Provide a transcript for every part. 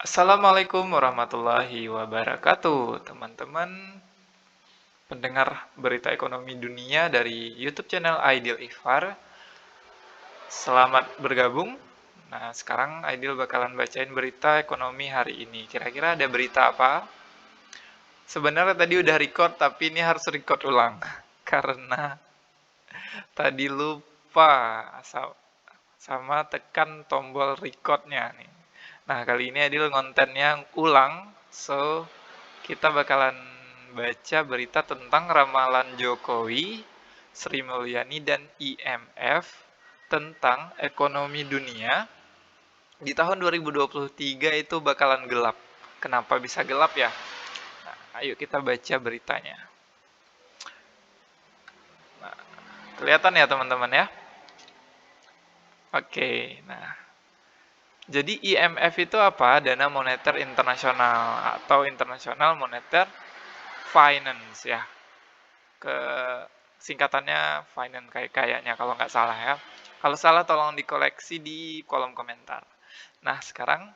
Assalamualaikum warahmatullahi wabarakatuh, teman-teman pendengar berita ekonomi dunia dari YouTube channel Aidil Ifar. Selamat bergabung. Nah, sekarang Aidil bakalan bacain berita ekonomi hari ini. Kira-kira ada berita apa? Sebenarnya tadi udah record, tapi ini harus record ulang karena tadi lupa sama tekan tombol recordnya nih. Nah, kali ini Adil ngontennya ulang, so kita bakalan baca berita tentang ramalan Jokowi, Sri Mulyani, dan IMF tentang ekonomi dunia di tahun 2023 itu bakalan gelap. Kenapa bisa gelap ya? Nah, ayo kita baca beritanya. Nah, kelihatan ya teman-teman ya? Oke, nah. Jadi IMF itu apa? Dana Moneter Internasional atau International Moneter Finance ya. Ke singkatannya finance kayaknya kalau nggak salah ya. Kalau salah tolong dikoleksi di kolom komentar. Nah, sekarang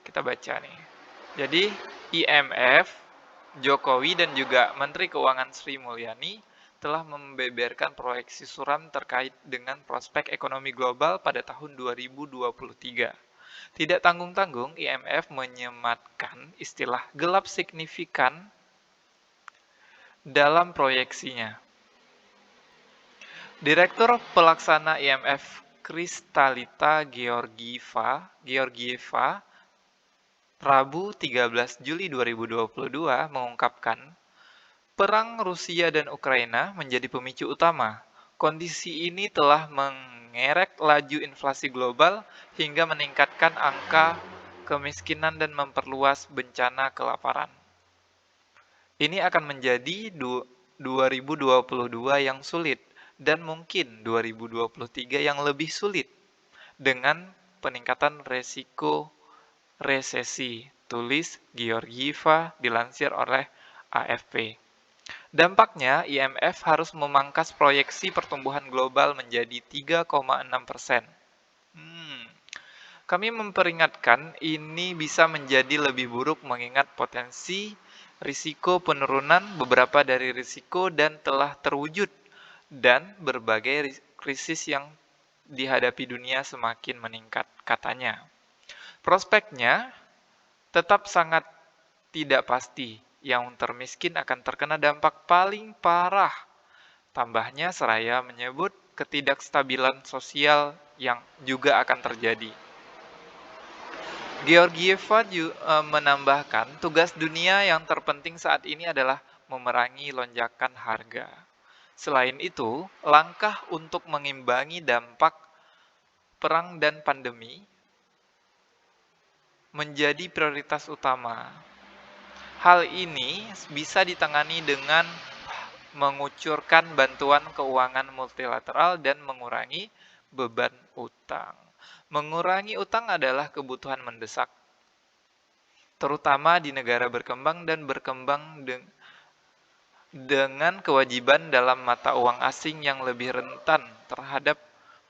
kita baca nih. Jadi IMF, Jokowi dan juga Menteri Keuangan Sri Mulyani telah membeberkan proyeksi suram terkait dengan prospek ekonomi global pada tahun 2023. Tidak tanggung-tanggung, IMF menyematkan istilah gelap signifikan dalam proyeksinya. Direktur Pelaksana IMF Kristalita Georgieva Rabu 13 Juli 2022 mengungkapkan, perang Rusia dan Ukraina menjadi pemicu utama. Kondisi ini telah mengerek laju inflasi global hingga meningkatkan angka kemiskinan dan memperluas bencana kelaparan. Ini akan menjadi 2022 yang sulit dan mungkin 2023 yang lebih sulit dengan peningkatan resiko resesi, tulis Georgieva dilansir oleh AFP. Dampaknya, IMF harus memangkas proyeksi pertumbuhan global menjadi 3,6%. Kami memperingatkan ini bisa menjadi lebih buruk mengingat potensi risiko penurunan beberapa dari risiko dan telah terwujud dan berbagai krisis yang dihadapi dunia semakin meningkat, katanya. Prospeknya tetap sangat tidak pasti. Yang termiskin akan terkena dampak paling parah. Tambahnya seraya menyebut ketidakstabilan sosial yang juga akan terjadi. Georgieva menambahkan, tugas dunia yang terpenting saat ini adalah memerangi lonjakan harga. Selain itu, langkah untuk mengimbangi dampak perang dan pandemi menjadi prioritas utama. Hal ini bisa ditangani dengan mengucurkan bantuan keuangan multilateral dan mengurangi beban utang. Mengurangi utang adalah kebutuhan mendesak, terutama di negara berkembang dan berkembang dengan kewajiban dalam mata uang asing yang lebih rentan terhadap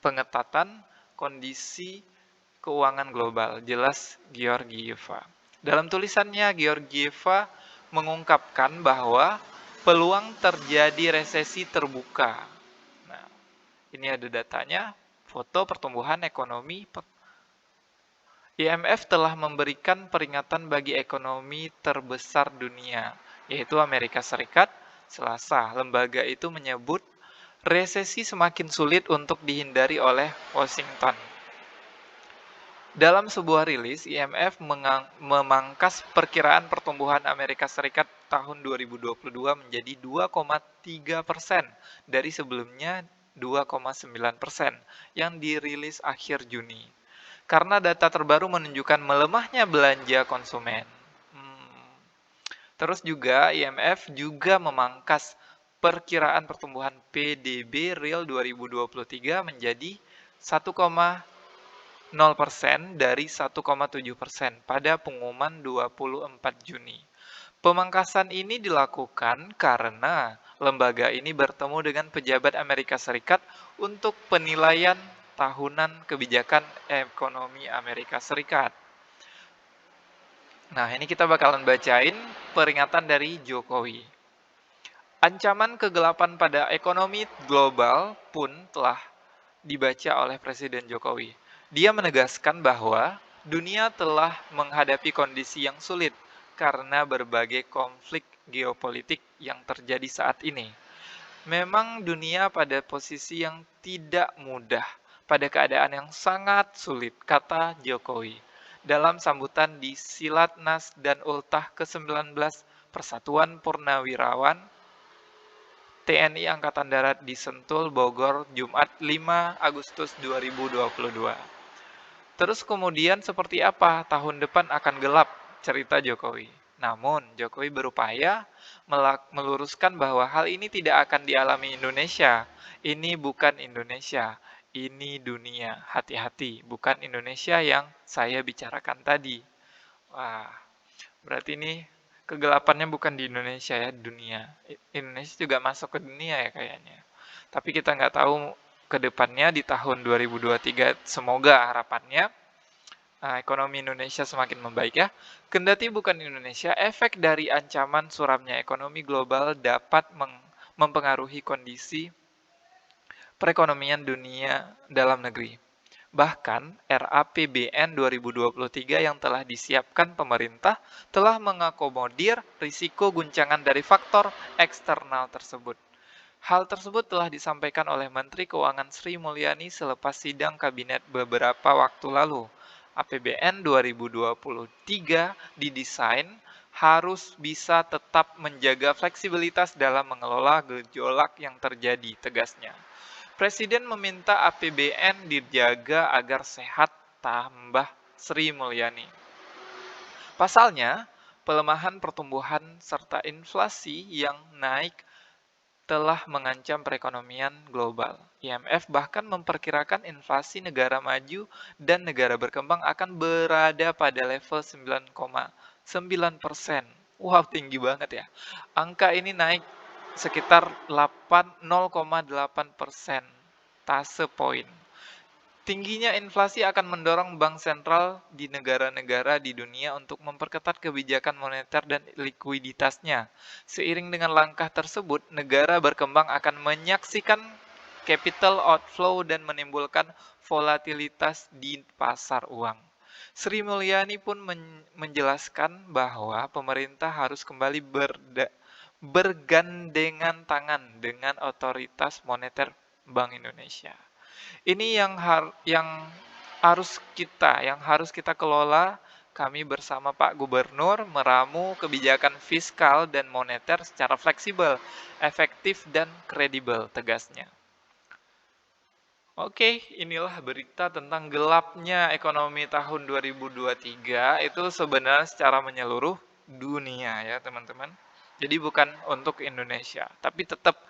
pengetatan kondisi keuangan global, jelas Georgieva. Dalam tulisannya, Georgieva mengungkapkan bahwa peluang terjadi resesi terbuka. Nah, ini ada datanya, foto pertumbuhan ekonomi. IMF telah memberikan peringatan bagi ekonomi terbesar dunia, yaitu Amerika Serikat. Selasa, lembaga itu menyebut resesi semakin sulit untuk dihindari oleh Washington. Dalam sebuah rilis, IMF memangkas perkiraan pertumbuhan Amerika Serikat tahun 2022 menjadi 2,3% dari sebelumnya 2,9% yang dirilis akhir Juni. Karena data terbaru menunjukkan melemahnya belanja konsumen. Terus juga IMF juga memangkas perkiraan pertumbuhan PDB real 2023 menjadi 1,0% dari 1,7% pada pengumuman 24 Juni. Pemangkasan ini dilakukan karena lembaga ini bertemu dengan pejabat Amerika Serikat untuk penilaian tahunan kebijakan ekonomi Amerika Serikat. Nah, ini kita bakalan bacain peringatan dari Jokowi. Ancaman kegelapan pada ekonomi global pun telah dibaca oleh Presiden Jokowi. Dia menegaskan bahwa dunia telah menghadapi kondisi yang sulit karena berbagai konflik geopolitik yang terjadi saat ini. Memang dunia pada posisi yang tidak mudah, pada keadaan yang sangat sulit, kata Jokowi. Dalam sambutan di Silatnas dan Ultah ke-19 Persatuan Purnawirawan TNI Angkatan Darat di Sentul, Bogor, Jumat 5 Agustus 2022. Terus kemudian seperti apa tahun depan akan gelap, cerita Jokowi. Namun, Jokowi berupaya meluruskan bahwa hal ini tidak akan dialami Indonesia. Ini bukan Indonesia, ini dunia. Hati-hati, bukan Indonesia yang saya bicarakan tadi. Wah, berarti ini kegelapannya bukan di Indonesia ya, dunia. Indonesia juga masuk ke dunia ya kayaknya. Tapi kita nggak tahu ke depannya di tahun 2023, semoga harapannya ekonomi Indonesia semakin membaik ya. Kendati bukan Indonesia, efek dari ancaman suramnya ekonomi global dapat mempengaruhi kondisi perekonomian dunia dalam negeri. Bahkan, RAPBN 2023 yang telah disiapkan pemerintah telah mengakomodir risiko guncangan dari faktor eksternal tersebut. Hal tersebut telah disampaikan oleh Menteri Keuangan Sri Mulyani selepas sidang kabinet beberapa waktu lalu. APBN 2023 didesain harus bisa tetap menjaga fleksibilitas dalam mengelola gejolak yang terjadi, tegasnya. Presiden meminta APBN dijaga agar sehat, tambah Sri Mulyani. Pasalnya, pelemahan pertumbuhan serta inflasi yang naik telah mengancam perekonomian global. IMF bahkan memperkirakan inflasi negara maju dan negara berkembang akan berada pada level 9,9%. Wow, tinggi banget ya. Angka ini naik sekitar 0,8% tase poin. Tingginya inflasi akan mendorong bank sentral di negara-negara di dunia untuk memperketat kebijakan moneter dan likuiditasnya. Seiring dengan langkah tersebut, negara berkembang akan menyaksikan capital outflow dan menimbulkan volatilitas di pasar uang. Sri Mulyani pun menjelaskan bahwa pemerintah harus kembali bergandengan tangan dengan otoritas moneter Bank Indonesia. Ini yang harus kita kelola. Kami bersama Pak Gubernur meramu kebijakan fiskal dan moneter secara fleksibel, efektif dan kredibel, tegasnya. Oke, inilah berita tentang gelapnya ekonomi tahun 2023. Itu sebenarnya secara menyeluruh dunia ya teman-teman. Jadi bukan untuk Indonesia, tapi tetap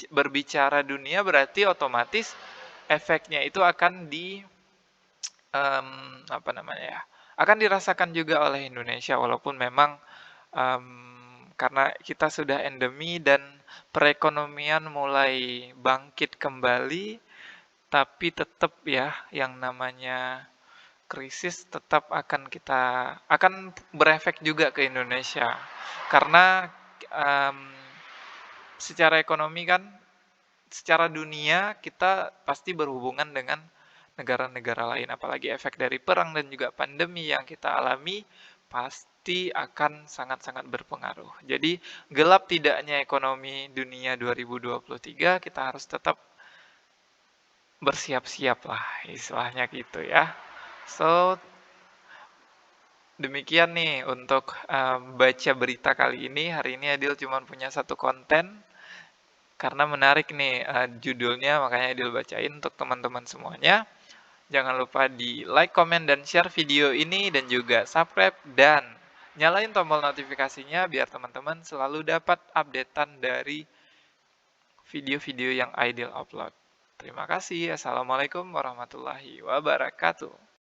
berbicara dunia berarti otomatis efeknya itu akan akan dirasakan juga oleh Indonesia, walaupun memang karena kita sudah endemi dan perekonomian mulai bangkit kembali, tapi tetap ya yang namanya krisis tetap akan berefek juga ke Indonesia, karena secara ekonomi kan, secara dunia kita pasti berhubungan dengan negara-negara lain, apalagi efek dari perang dan juga pandemi yang kita alami pasti akan sangat-sangat berpengaruh. Jadi gelap tidaknya ekonomi dunia 2023, kita harus tetap bersiap-siap lah, istilahnya gitu ya. So, demikian nih untuk baca berita kali ini. Hari ini Adil cuma punya satu konten, karena menarik nih judulnya, makanya Adil bacain untuk teman-teman semuanya. Jangan lupa di like, comment, dan share video ini, dan juga subscribe dan nyalain tombol notifikasinya biar teman-teman selalu dapat updatean dari video-video yang Adil upload. Terima kasih. Assalamualaikum warahmatullahi wabarakatuh.